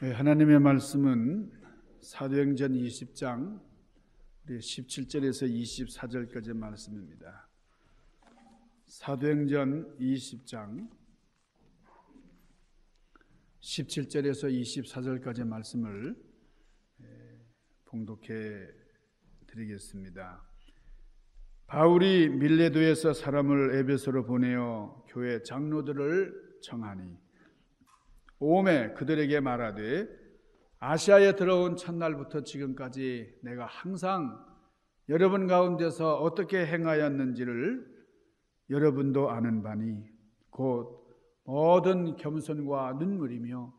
하나님의 말씀은 사도행전 20장 17절에서 24절까지 말씀입니다. 사도행전 20장 17절에서 24절까지 말씀을 봉독해 드리겠습니다. 바울이 밀레도에서 사람을 에베소로 보내어 교회 장로들을 청하니 오매 그들에게 말하되 아시아에 들어온 첫날부터 지금까지 내가 항상 여러분 가운데서 어떻게 행하였는지를 여러분도 아는 바니 곧 모든 겸손과 눈물이며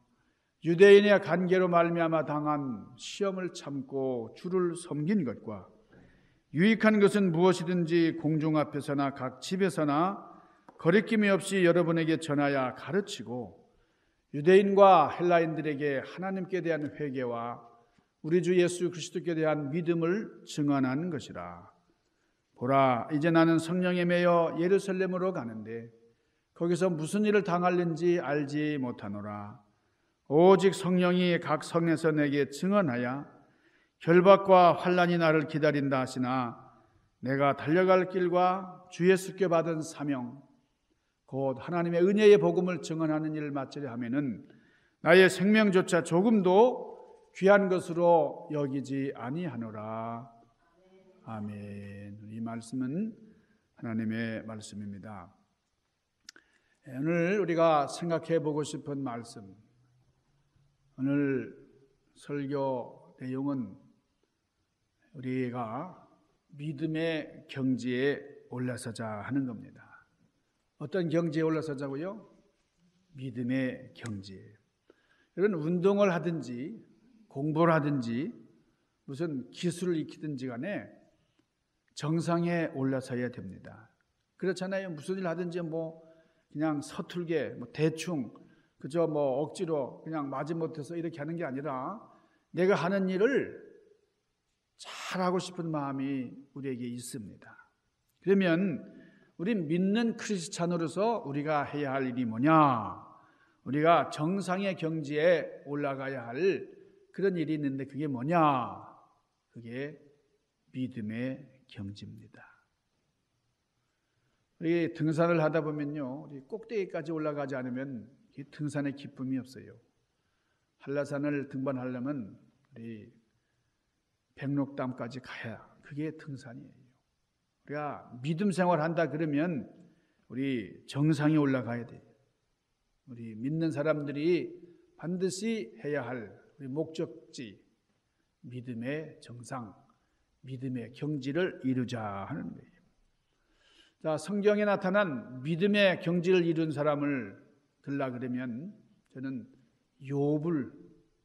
유대인의 관계로 말미암아 당한 시험을 참고 주를 섬긴 것과 유익한 것은 무엇이든지 공중 앞에서나 각 집에서나 거리낌이 없이 여러분에게 전하여 가르치고 유대인과 헬라인들에게 하나님께 대한 회개와 우리 주 예수 그리스도께 대한 믿음을 증언하는 것이라. 보라, 이제 나는 성령에 매여 예루살렘으로 가는데 거기서 무슨 일을 당할는지 알지 못하노라. 오직 성령이 각 성에서 내게 증언하여 결박과 환난이 나를 기다린다 하시나 내가 달려갈 길과 주 예수께 받은 사명 곧 하나님의 은혜의 복음을 증언하는 일을 마치려 하면은 나의 생명조차 조금도 귀한 것으로 여기지 아니하노라. 아멘. 이 말씀은 하나님의 말씀입니다. 오늘 우리가 생각해 보고 싶은 말씀, 오늘 설교 내용은 우리가 믿음의 경지에 올라서자 하는 겁니다. 어떤 경지에 올라서자고요? 믿음의 경지에. 이런 운동을 하든지 공부를 하든지 무슨 기술을 익히든지 간에 정상에 올라서야 됩니다. 그렇잖아요. 무슨 일 하든지 그냥 서툴게 대충 그저 억지로 그냥 마지못해서 이렇게 하는 게 아니라 내가 하는 일을 잘하고 싶은 마음이 우리에게 있습니다. 그러면 우리 믿는 크리스찬으로서 우리가 해야 할 일이 뭐냐? 우리가 정상의 경지에 올라가야 할 그런 일이 있는데 그게 뭐냐? 그게 믿음의 경지입니다. 우리 등산을 하다 보면요, 우리 꼭대기까지 올라가지 않으면 등산의 기쁨이 없어요. 한라산을 등반하려면 우리 백록담까지 가야 그게 등산이에요. 우리가 믿음 생활한다 그러면 우리 정상에 올라가야 돼요. 우리 믿는 사람들이 반드시 해야 할 우리 목적지, 믿음의 정상, 믿음의 경지를 이루자 하는 거예요. 자, 성경에 나타난 믿음의 경지를 이룬 사람을 들라 그러면 저는 욥을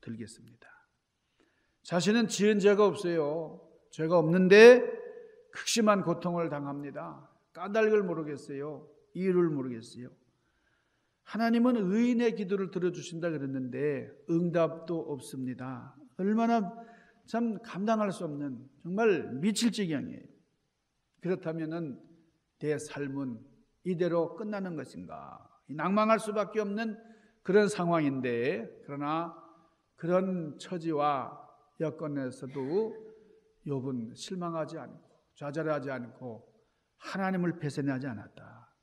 들겠습니다. 자신은 지은 죄가 없어요. 죄가 없는데 극심한 고통을 당합니다. 까닭을 모르겠어요. 이유를 모르겠어요. 하나님은 의인의 기도를 들어주신다 그랬는데 응답도 없습니다. 얼마나 참 감당할 수 없는 정말 미칠 지경이에요. 그렇다면 내 삶은 이대로 끝나는 것인가? 낭망할 수밖에 없는 그런 상황인데 그러나 그런 처지와 여건에서도 욥은 실망하지 않고 좌절하지 않고 하나님을 배신하지 않았다.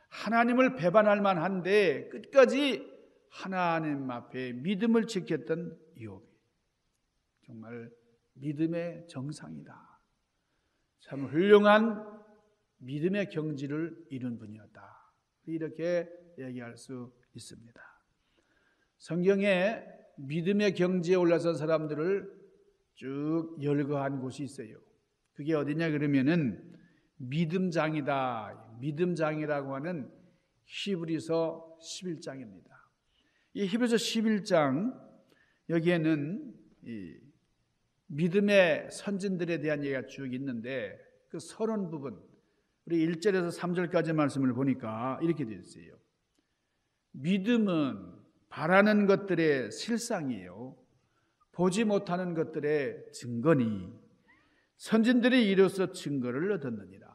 하나님을 배반할 만한데 끝까지 하나님 앞에 믿음을 지켰던 욥이 정말 믿음의 정상이다. 참 훌륭한 믿음의 경지를 이룬 분이었다. 이렇게 얘기할 수 있습니다. 성경에 믿음의 경지에 올라선 사람들을 쭉 열거한 곳이 있어요. 그게 어디냐 그러면은 믿음장이다. 믿음장이라고 하는 히브리서 11장입니다. 이 히브리서 11장 여기에는 이 믿음의 선진들에 대한 얘기가 쭉 있는데 그 서론 부분 우리 1절에서 3절까지 말씀을 보니까 이렇게 되어 있어요. 믿음은 바라는 것들의 실상이에요. 보지 못하는 것들의 증거니 선진들이 이로써 증거를 얻었느니라.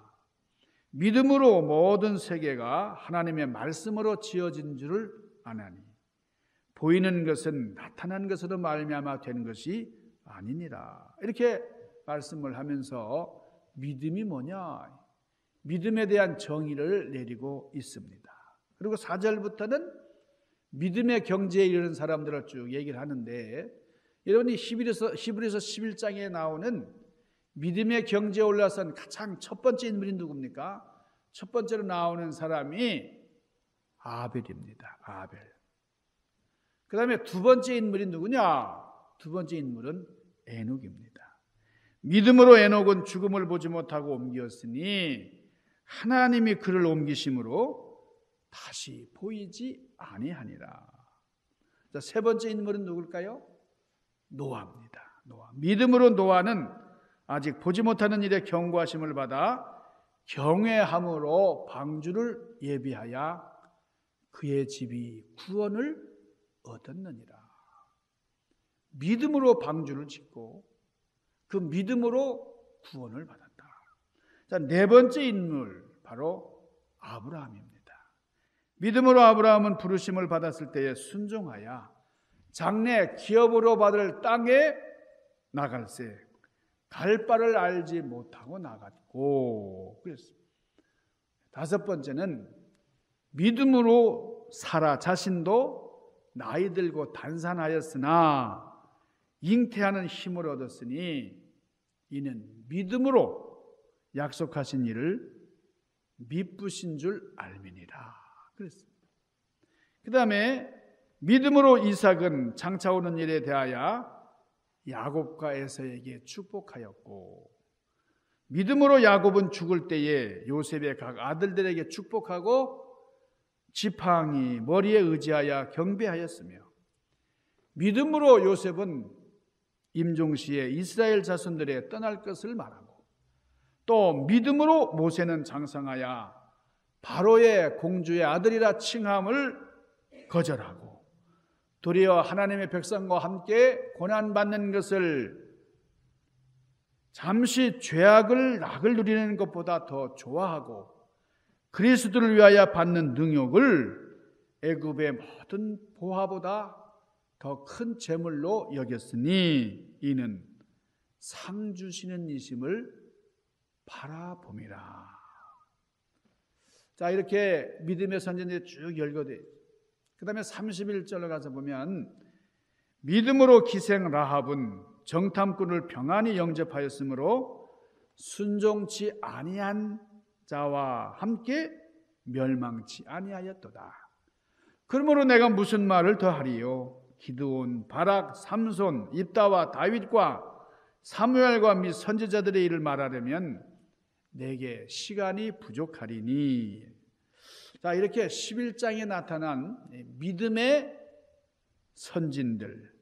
믿음으로 모든 세계가 하나님의 말씀으로 지어진 줄을 아나니 보이는 것은 나타난 것으로 말미암아 되는 것이 아니니라. 이렇게 말씀을 하면서 믿음이 뭐냐? 믿음에 대한 정의를 내리고 있습니다. 그리고 4절부터는 믿음의 경지에 이르는 사람들을 쭉 얘기를 하는데, 여러분이 히브리서 11장에 나오는 믿음의 경지에 올라선 가장 첫 번째 인물이 누굽니까? 첫 번째로 나오는 사람이 아벨입니다. 아벨. 그 다음에 두 번째 인물이 누구냐? 두 번째 인물은 에녹입니다. 믿음으로 에녹은 죽음을 보지 못하고 옮겼으니 하나님이 그를 옮기심으로 다시 보이지 아니하니라. 자, 세 번째 인물은 누굴까요? 노아입니다. 노아. 믿음으로 노아는 아직 보지 못하는 일에 경고하심을 받아 경외함으로 방주를 예비하여 그의 집이 구원을 얻었느니라. 믿음으로 방주를 짓고 그 믿음으로 구원을 받았다. 자, 네 번째 인물 바로 아브라함입니다. 믿음으로 아브라함은 부르심을 받았을 때에 순종하여 장래 기업으로 받을 땅에 나갈새 갈 바를 알지 못하고 나갔고 그랬습니다. 다섯 번째는 믿음으로 사라 자신도 나이 들고 단산하였으나 잉태하는 힘을 얻었으니 이는 믿음으로 약속하신 일을 미쁘신 줄 알미니라 그랬습니다. 그 다음에 믿음으로 이삭은 장차 오는 일에 대하여 야곱과 에서에게 축복하였고, 믿음으로 야곱은 죽을 때에 요셉의 각 아들들에게 축복하고 지팡이 머리에 의지하여 경배하였으며, 믿음으로 요셉은 임종시에 이스라엘 자손들의 떠날 것을 말하고, 또 믿음으로 모세는 장성하여 바로의 공주의 아들이라 칭함을 거절하고 도리어 하나님의 백성과 함께 고난받는 것을 잠시 죄악을 낙을 누리는 것보다 더 좋아하고 그리스도를 위하여 받는 능욕을 애굽의 모든 보화보다 더 큰 재물로 여겼으니 이는 상 주시는 이심을 바라봄이라. 자, 이렇게 믿음의 선진들이 쭉 열거돼. 그 다음에 31절로 가서 보면 믿음으로 기생 라합은 정탐꾼을 평안히 영접하였으므로 순종치 아니한 자와 함께 멸망치 아니하였도다. 그러므로 내가 무슨 말을 더하리요? 기드온, 바락, 삼손, 입다와 다윗과 사무엘과 및 선지자들의 일을 말하려면 내게 시간이 부족하리니. 자, 이렇게 11장에 나타난 믿음의 선진들,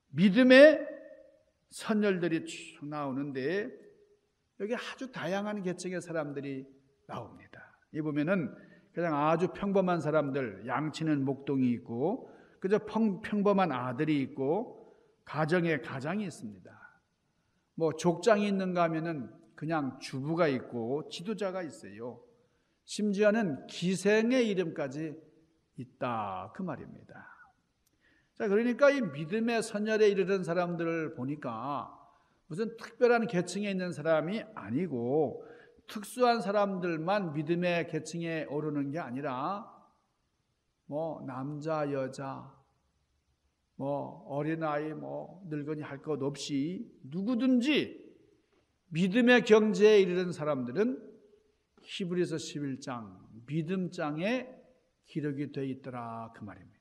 믿음의 선열들이 쭉 나오는데 여기 아주 다양한 계층의 사람들이 나옵니다. 이 보면은 그냥 아주 평범한 사람들, 양치는 목동이 있고 그저 평범한 아들이 있고 가정에 가장이 있습니다. 뭐 족장이 있는가 하면은 그냥 주부가 있고 지도자가 있어요. 심지어는 기생의 이름까지 있다 그 말입니다. 자, 그러니까 이 믿음의 선열에 이르는 사람들을 보니까 무슨 특별한 계층에 있는 사람이 아니고 특수한 사람들만 믿음의 계층에 오르는 게 아니라 뭐 남자, 여자, 뭐 어린아이, 뭐 늙은이 할 것 없이 누구든지 믿음의 경지에 이르는 사람들은 히브리서 11장 믿음장에 기록이 되어 있더라 그 말입니다.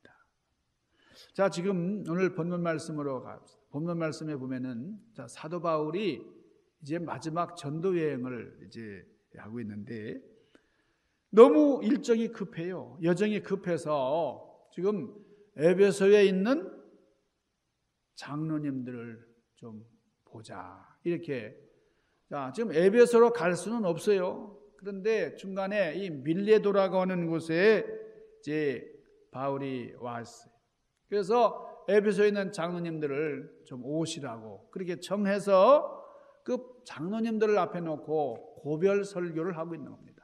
자, 지금 오늘 본문 말씀으로 갑시다. 본문 말씀에 보면은 자, 사도 바울이 이제 마지막 전도 여행을 이제 하고 있는데 너무 일정이 급해요. 여정이 급해서 지금 에베소에 있는 장로님들을 좀 보자 이렇게. 자, 지금 에베소로 갈 수는 없어요. 그런데 중간에 이 밀레도라고 하는 곳에 이제 바울이 왔어요. 그래서 에베소에 있는 장로님들을 좀 오시라고 그렇게 청해서 그 장로님들을 앞에 놓고 고별 설교를 하고 있는 겁니다.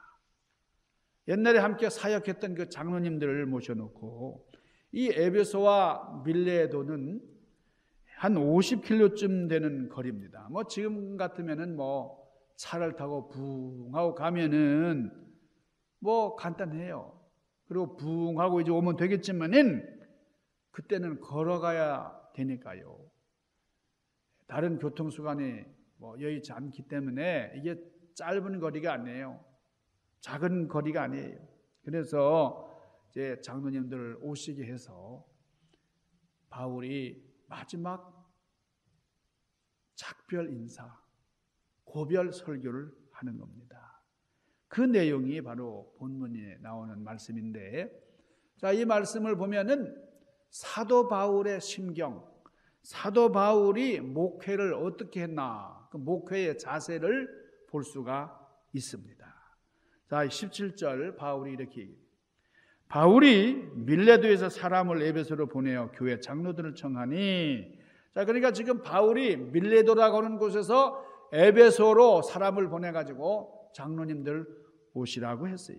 옛날에 함께 사역했던 그 장로님들을 모셔놓고 이 에베소와 밀레도는 한 50km쯤 되는 거리입니다. 뭐 지금 같으면은 뭐 차를 타고 붕 하고 가면은 뭐 간단해요. 그리고 붕 하고 이제 오면 되겠지만은 그때는 걸어가야 되니까요. 다른 교통수단이 뭐 여의치 않기 때문에 이게 짧은 거리가 아니에요. 작은 거리가 아니에요. 그래서 이제 장로님들 오시게 해서 바울이 마지막 작별 인사, 고별 설교를 하는 겁니다. 그 내용이 바로 본문에 나오는 말씀인데, 자, 이 말씀을 보면은 사도 바울의 심경, 사도 바울이 목회를 어떻게 했나, 그 목회의 자세를 볼 수가 있습니다. 자, 17절 바울이 이렇게 얘기해요. 바울이 밀레도에서 사람을 에베소로 보내어 교회 장로들을 청하니, 자, 그러니까 지금 바울이 밀레도라고 하는 곳에서 에베소로 사람을 보내가지고 장로님들 오시라고 했어요.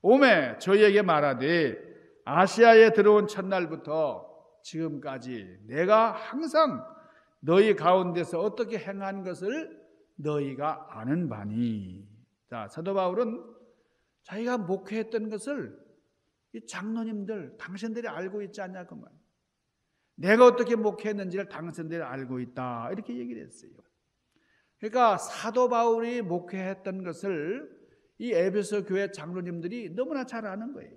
오매 저희에게 말하되 아시아에 들어온 첫날부터 지금까지 내가 항상 너희 가운데서 어떻게 행한 것을 너희가 아는 바니. 자, 사도 바울은 자기가 목회했던 것을 이 장로님들 당신들이 알고 있지 않냐 그 말. 내가 어떻게 목회했는지를 당신들이 알고 있다 이렇게 얘기를 했어요. 그러니까 사도 바울이 목회했던 것을 이 에베소 교회 장로님들이 너무나 잘 아는 거예요.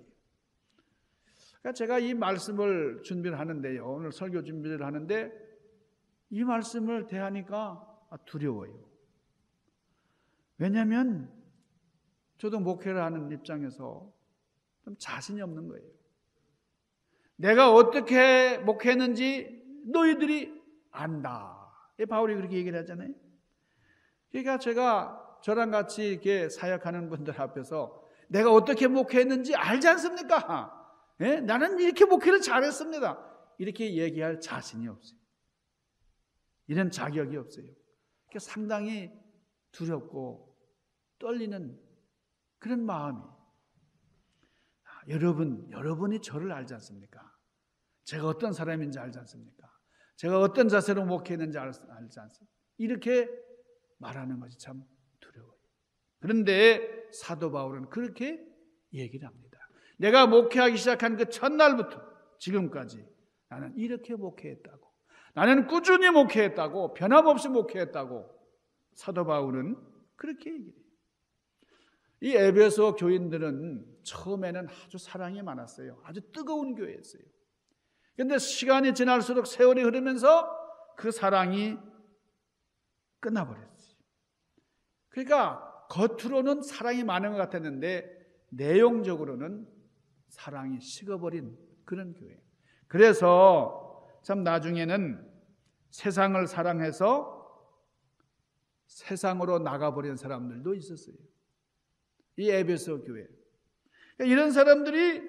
그러니까 제가 이 말씀을 준비를 하는데요, 오늘 설교 준비를 하는데 이 말씀을 대하니까 두려워요. 왜냐하면 저도 목회를 하는 입장에서 좀 자신이 없는 거예요. 내가 어떻게 목회했는지 너희들이 안다. 바울이 그렇게 얘기를 하잖아요. 그러니까 제가 저랑 같이 이렇게 사역하는 분들 앞에서 내가 어떻게 목회했는지 알지 않습니까? 예? 나는 이렇게 목회를 잘했습니다. 이렇게 얘기할 자신이 없어요. 이런 자격이 없어요. 그러니까 상당히 두렵고 떨리는 그런 마음이. 여러분이 저를 알지 않습니까? 제가 어떤 사람인지 알지 않습니까? 제가 어떤 자세로 목회했는지 알지 않습니까? 이렇게 말하는 것이 참 두려워요. 그런데 사도 바울은 그렇게 얘기를 합니다. 내가 목회하기 시작한 그 첫날부터 지금까지 나는 이렇게 목회했다고, 나는 꾸준히 목회했다고, 변함없이 목회했다고 사도 바울은 그렇게 얘기해요. 이 에베소 교인들은 처음에는 아주 사랑이 많았어요. 아주 뜨거운 교회였어요. 그런데 시간이 지날수록 세월이 흐르면서 그 사랑이 끝나버렸어요. 그러니까 겉으로는 사랑이 많은 것 같았는데 내용적으로는 사랑이 식어버린 그런 교회. 그래서 참 나중에는 세상을 사랑해서 세상으로 나가버린 사람들도 있었어요. 이 에베소 교회. 그러니까 이런 사람들이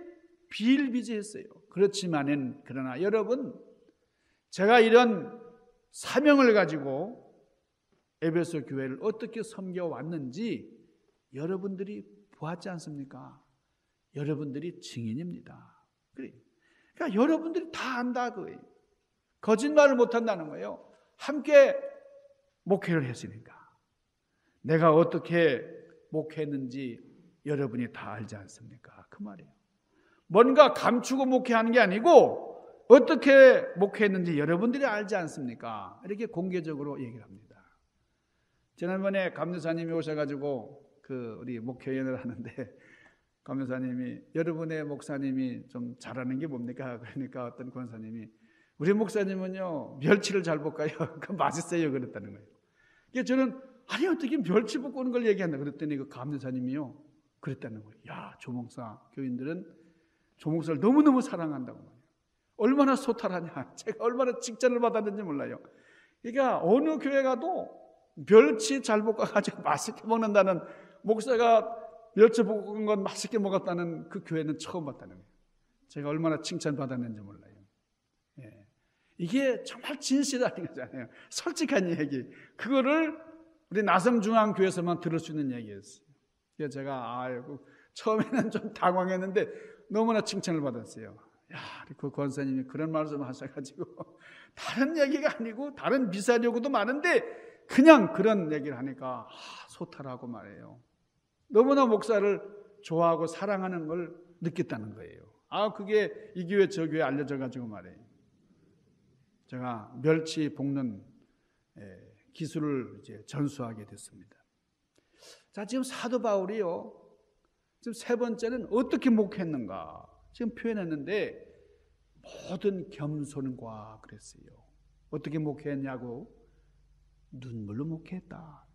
비일비재했어요. 그렇지만은 그러나 여러분, 제가 이런 사명을 가지고 에베소 교회를 어떻게 섬겨왔는지 여러분들이 보았지 않습니까? 여러분들이 증인입니다. 그러니까 여러분들이 다 안다 그거예요. 거짓말을 못한다는 거예요. 함께 목회를 했으니까. 내가 어떻게 목회했는지 여러분이 다 알지 않습니까? 그 말이에요. 뭔가 감추고 목회하는 게 아니고 어떻게 목회했는지 여러분들이 알지 않습니까? 이렇게 공개적으로 얘기를 합니다. 지난번에 감독사님이 오셔가지고 우리 목회연을 하는데 감독사님이 여러분의 목사님이 좀 잘하는 게 뭡니까? 그러니까 어떤 권사님이 우리 목사님은요 멸치를 잘 볶아요. 그 맛있어요 그랬다는 거예요. 그래서 저는 아니 어떻게 멸치 볶는 걸 얘기한다 그랬더니 그 감독사님이요 그랬다는 거예요. 야, 조목사 교인들은 조목사를 너무너무 사랑한다고 말이에요. 얼마나 소탈하냐. 제가 얼마나 칭찬을 받았는지 몰라요. 그러니까 어느 교회 가도 멸치 잘 볶아가지고 맛있게 먹는다는, 목사가 멸치 볶은 건 맛있게 먹었다는 그 교회는 처음 봤다는 거예요. 제가 얼마나 칭찬받았는지 몰라요. 예. 이게 정말 진실한 거잖아요. 솔직한 얘기. 그거를 우리 나섬중앙교회에서만 들을 수 있는 얘기였어요. 그래서 제가 처음에는 좀 당황했는데 너무나 칭찬을 받았어요. 야, 그 권사님이 그런 말씀 하셔가지고 다른 얘기가 아니고 다른 비싼 요구도 많은데 그냥 그런 얘기를 하니까 소탈하고 말이에요. 너무나 목사를 좋아하고 사랑하는 걸 느꼈다는 거예요. 그게 이 교회 저 교회 알려져가지고 말이에요. 제가 멸치 볶는 기술을 이제 전수하게 됐습니다. 자, 지금 사도 바울이요. 지금 세 번째는 어떻게 목했는가 지금 표현했는데 모든 겸손과 그랬어요. 어떻게 목했냐고? 눈물로 목했다.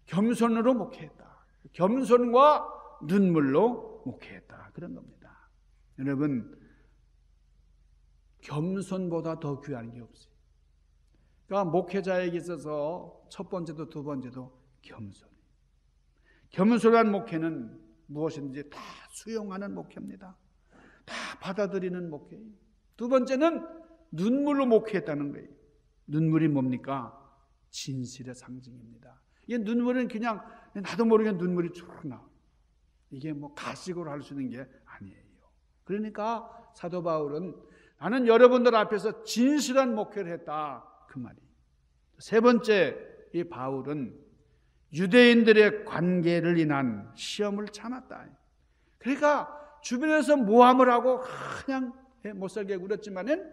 겸손으로 목했다. 겸손과 눈물로 목했다. 그런 겁니다. 여러분, 겸손보다 더 귀한 게 없어요. 그러니까 목회자에게 있어서 첫 번째도 두 번째도 겸손. 겸손한 목회는 무엇인지 다 수용하는 목회입니다. 다 받아들이는 목회예요. 두 번째는 눈물로 목회했다는 거예요. 눈물이 뭡니까? 진실의 상징입니다. 이 눈물은 그냥 나도 모르게 눈물이 쭉 나. 이게 뭐 가식으로 할 수 있는 게 아니에요. 그러니까 사도 바울은 나는 여러분들 앞에서 진실한 목회를 했다. 그 말이에요. 세 번째, 이 바울은 유대인들의 관계를 인한 시험을 참았다. 그러니까 주변에서 모함을 하고 그냥 못살게 굴었지만은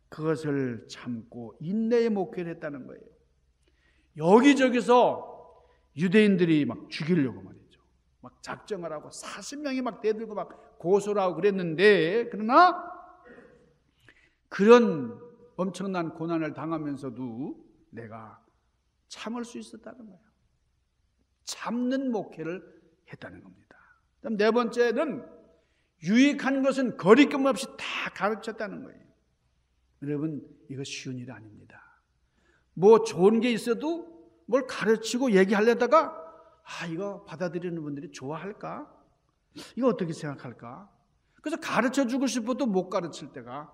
그것을 참고 인내의 목회를 했다는 거예요. 여기저기서 유대인들이 막 죽이려고 말이죠. 막 작정을 하고 40명이 막 대들고 막 고소를 하고 그랬는데, 그러나 그런 엄청난 고난을 당하면서도 내가 참을 수 있었다는 거예요. 참는 목회를 했다는 겁니다. 그다음 네 번째는 유익한 것은 거리낌 없이 다 가르쳤다는 거예요. 여러분, 이거 쉬운 일 아닙니다. 뭐 좋은 게 있어도 뭘 가르치고 얘기하려다가 이거 받아들이는 분들이 좋아할까? 이거 어떻게 생각할까? 그래서 가르쳐주고 싶어도 못 가르칠 때가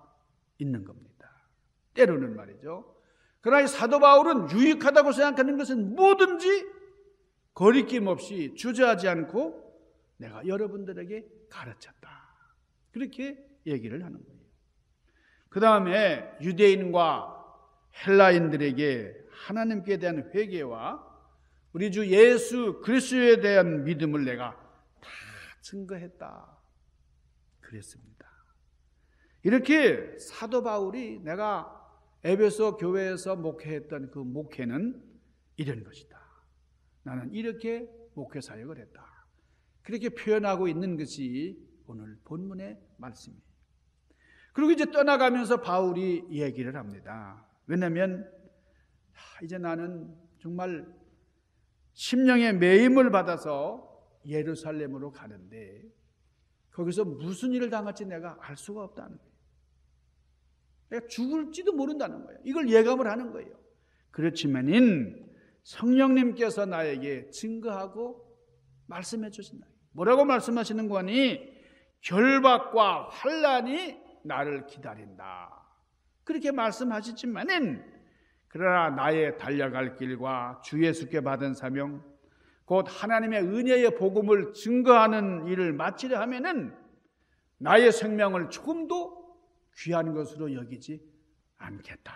있는 겁니다. 때로는 말이죠. 그러나 이 사도 바울은 유익하다고 생각하는 것은 뭐든지 거리낌 없이 주저하지 않고 내가 여러분들에게 가르쳤다. 그렇게 얘기를 하는 거예요. 그 다음에 유대인과 헬라인들에게 하나님께 대한 회개와 우리 주 예수 그리스도에 대한 믿음을 내가 다 증거했다. 그랬습니다. 이렇게 사도 바울이 내가 에베소 교회에서 목회했던 그 목회는 이런 것이다. 나는 이렇게 목회 사역을 했다. 그렇게 표현하고 있는 것이 오늘 본문의 말씀이에요. 그리고 이제 떠나가면서 바울이 얘기를 합니다. 왜냐하면 이제 나는 정말 심령의 매임을 받아서 예루살렘으로 가는데 거기서 무슨 일을 당할지 내가 알 수가 없다는 거예요. 내가 죽을지도 모른다는 거예요. 이걸 예감을 하는 거예요. 그렇지만은 성령님께서 나에게 증거하고 말씀해 주신다. 뭐라고 말씀하시는 거니? 결박과 환난이 나를 기다린다. 그렇게 말씀하시지만은 그러나 나의 달려갈 길과 주 예수께 받은 사명, 곧 하나님의 은혜의 복음을 증거하는 일을 마치려 하면은 나의 생명을 조금도 귀한 것으로 여기지 않겠다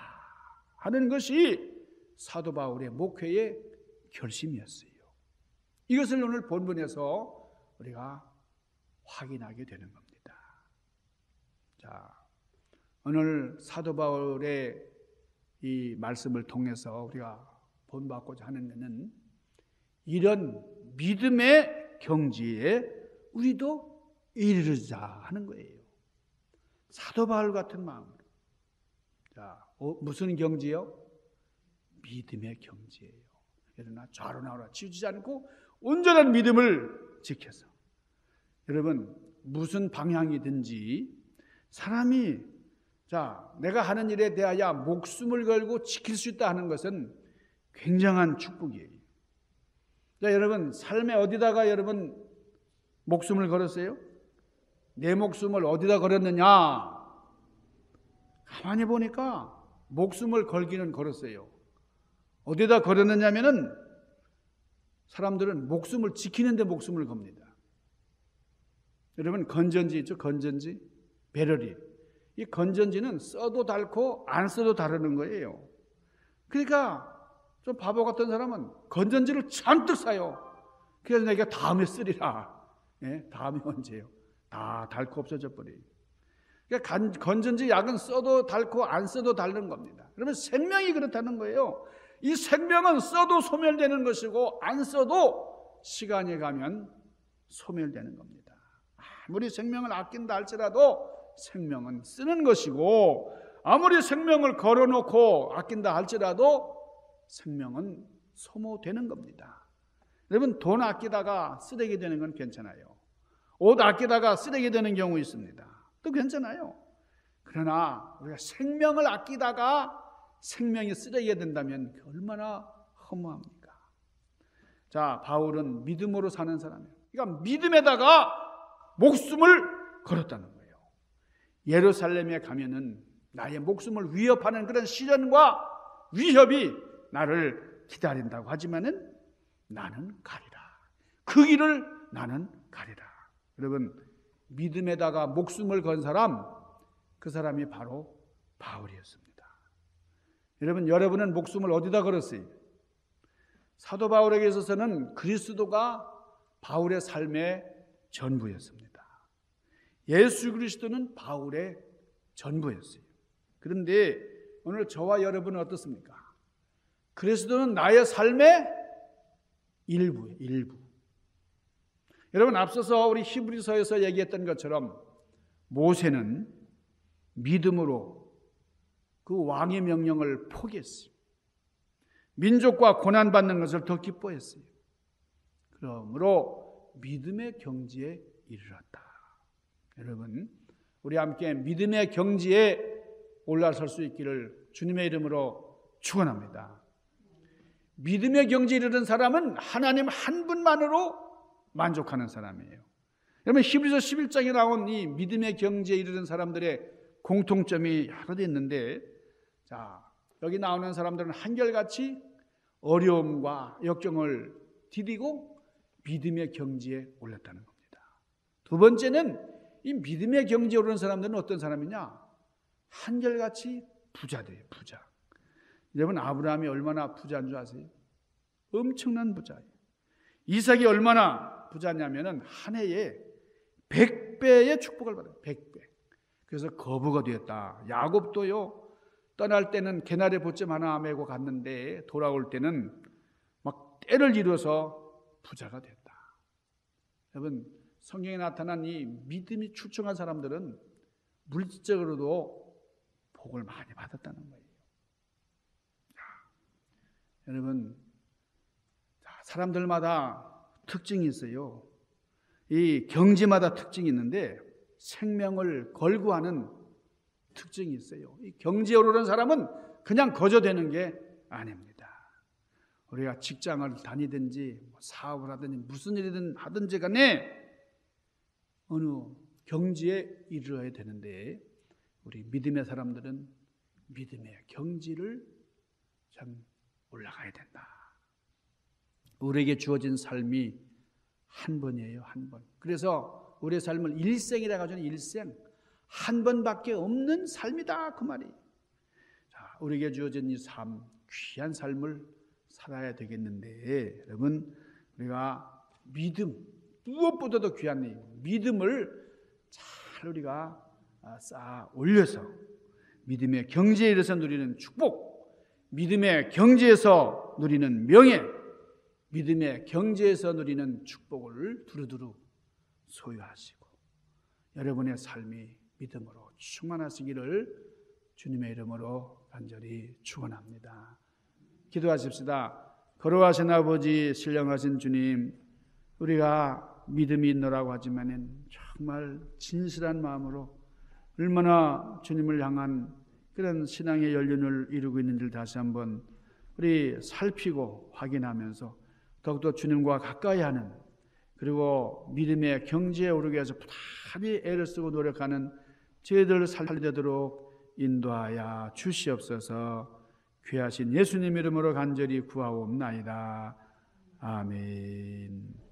하는 것이 사도 바울의 목회의 결심이었어요. 이것을 오늘 본문에서 우리가 확인하게 되는 겁니다. 자, 오늘 사도 바울의 이 말씀을 통해서 우리가 본받고자 하는 것은 이런 믿음의 경지에 우리도 이르자 하는 거예요. 사도 바울 같은 마음으로. 자, 무슨 경지요? 믿음의 경지예요. 그러나 좌로 나오라 치우치지 않고 온전한 믿음을 지켜서. 여러분, 무슨 방향이든지 사람이 내가 하는 일에 대하여 목숨을 걸고 지킬 수 있다 하는 것은 굉장한 축복이에요. 자, 여러분, 삶에 어디다가 여러분 목숨을 걸었어요? 내 목숨을 어디다 걸었느냐? 가만히 보니까 목숨을 걸기는 걸었어요. 어디다 걸었느냐면은 사람들은 목숨을 지키는데 목숨을 겁니다. 여러분, 건전지 있죠? 건전지? 배럴이. 이 건전지는 써도 닳고 안 써도 다르는 거예요. 그러니까 좀 바보 같은 사람은 건전지를 잔뜩 사요. 그래서 내가 다음에 쓰리라. 예? 다음에 언제요? 다 닳고 없어져 버려요. 그러니까 건전지 약은 써도 닳고 안 써도 닳는 겁니다. 그러면 생명이 그렇다는 거예요. 이 생명은 써도 소멸되는 것이고 안 써도 시간이 가면 소멸되는 겁니다. 아무리 생명을 아낀다 할지라도 생명은 쓰는 것이고, 아무리 생명을 걸어놓고 아낀다 할지라도 생명은 소모되는 겁니다. 여러분, 돈 아끼다가 쓰레기 되는 건 괜찮아요. 옷 아끼다가 쓰레기 되는 경우 있습니다. 또 괜찮아요. 그러나 우리가 생명을 아끼다가 생명이 쓰레기가 된다면 얼마나 허무합니까? 자, 바울은 믿음으로 사는 사람이에요. 그러니까 믿음에다가 목숨을 걸었다는 거예요. 예루살렘에 가면은 나의 목숨을 위협하는 그런 시련과 위협이 나를 기다린다고 하지만은 나는 가리라. 그 길을 나는 가리라. 여러분, 믿음에다가 목숨을 건 사람, 그 사람이 바로 바울이었습니다. 여러분은 목숨을 어디다 걸었어요? 사도 바울에게 있어서는 그리스도가 바울의 삶의 전부였습니다. 예수 그리스도는 바울의 전부였어요. 그런데 오늘 저와 여러분은 어떻습니까? 그리스도는 나의 삶의 일부예요. 일부. 여러분, 앞서서 우리 히브리서에서 얘기했던 것처럼 모세는 믿음으로 그 왕의 명령을 포기했어요. 민족과 고난받는 것을 더 기뻐했어요. 그러므로 믿음의 경지에 이르렀다. 여러분, 우리 함께 믿음의 경지에 올라설 수 있기를 주님의 이름으로 축원합니다. 믿음의 경지에 이르는 사람은 하나님 한 분만으로 만족하는 사람이에요. 여러분, 히브리서 11장에 나온 이 믿음의 경지에 이르는 사람들의 공통점이 여러 개 있는데, 자, 여기 나오는 사람들은 한결같이 어려움과 역경을 디디고 믿음의 경지에 올랐다는 겁니다. 두 번째는 이 믿음의 경지에 오르는 사람들은 어떤 사람이냐? 한결같이 부자들이에요. 부자. 여러분, 아브라함이 얼마나 부자인 줄 아세요? 엄청난 부자예요. 이삭이 얼마나 부자냐면은 한 해에 100배의 축복을 받아요. 100배. 그래서 거부가 되었다. 야곱도요, 떠날 때는 개나리 보쯤 하나 메고 갔는데 돌아올 때는 막 때를 이루어서 부자가 됐다. 여러분, 성경에 나타난 이 믿음이 출중한 사람들은 물질적으로도 복을 많이 받았다는 거예요. 여러분, 사람들마다 특징이 있어요. 이 경지마다 특징이 있는데 생명을 걸고 하는 특징이 있어요. 이 경지에 오르는 사람은 그냥 거저되는 게 아닙니다. 우리가 직장을 다니든지 사업을 하든지 무슨 일이든 하든지 간에 어느 경지에 이르러야 되는데, 우리 믿음의 사람들은 믿음의 경지를 참 올라가야 된다. 우리에게 주어진 삶이 한 번이에요. 한 번. 그래서 우리의 삶을 일생이라고 하죠. 일생. 한 번밖에 없는 삶이다. 그 말이. 자, 우리에게 주어진 이 삶, 귀한 삶을 살아야 되겠는데, 여러분, 우리가 믿음, 무엇보다도 귀한 이 믿음을 잘 우리가 쌓아 올려서 믿음의 경지에 이르러서 누리는 축복, 믿음의 경지에서 누리는 명예, 믿음의 경지에서 누리는 축복을 두루두루 소유하시고 여러분의 삶이 믿음으로 충만하시기를 주님의 이름으로 간절히 축원합니다. 기도하십시다. 거룩하신 아버지, 신령하신 주님, 우리가 믿음이 있노라고 하지만은 정말 진실한 마음으로 얼마나 주님을 향한 그런 신앙의 연륜을 이루고 있는지를 다시 한번 우리 살피고 확인하면서 더욱더 주님과 가까이 하는, 그리고 믿음의 경지에 오르기 위해서 부단히 애를 쓰고 노력하는 저희들 살리도록 인도하여 주시옵소서. 귀하신 예수님 이름으로 간절히 구하옵나이다. 아멘.